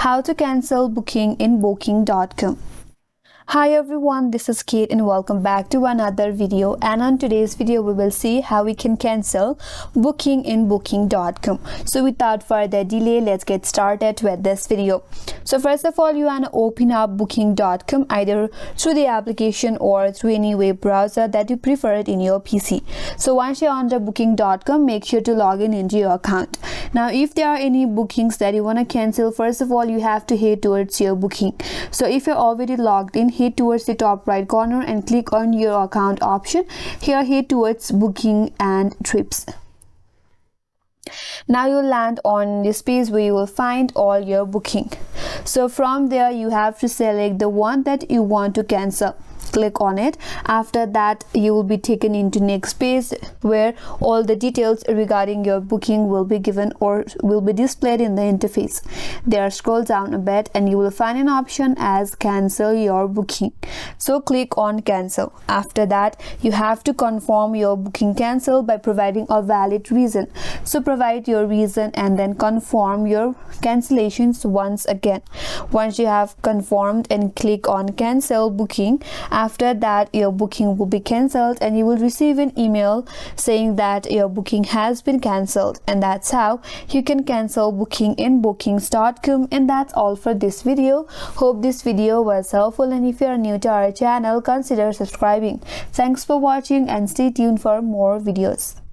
How to cancel booking in booking.com. Hi everyone, this is Kate and welcome back to another video, and on today's video we will see how we can cancel booking in booking.com. So without further delay, let's get started with this video. So first of all, you want to open up booking.com either through the application or through any web browser that you prefer it in your PC. So once you're under booking.com, make sure to log in into your account. Now if there are any bookings that you want to cancel, first of all you have to head towards your booking. So if you're already logged in, head towards the top right corner and click on your account option. Here head towards booking and trips. Now you'll land on this page where you will find all your booking. So from there you have to select the one that you want to cancel. Click on it. After that you will be taken into next page where all the details regarding your booking will be given or will be displayed in the interface. There, scroll down a bit and you will find an option as cancel your booking. So click on cancel. After that you have to confirm your booking cancel by providing a valid reason. So provide your reason and then confirm your cancellations once again. Once you have confirmed and click on cancel booking, after that your booking will be cancelled and you will receive an email saying that your booking has been cancelled. And that's how you can cancel booking in bookings.com. And that's all for this video. Hope this video was helpful, and if you are new to our channel, consider subscribing. Thanks for watching and stay tuned for more videos.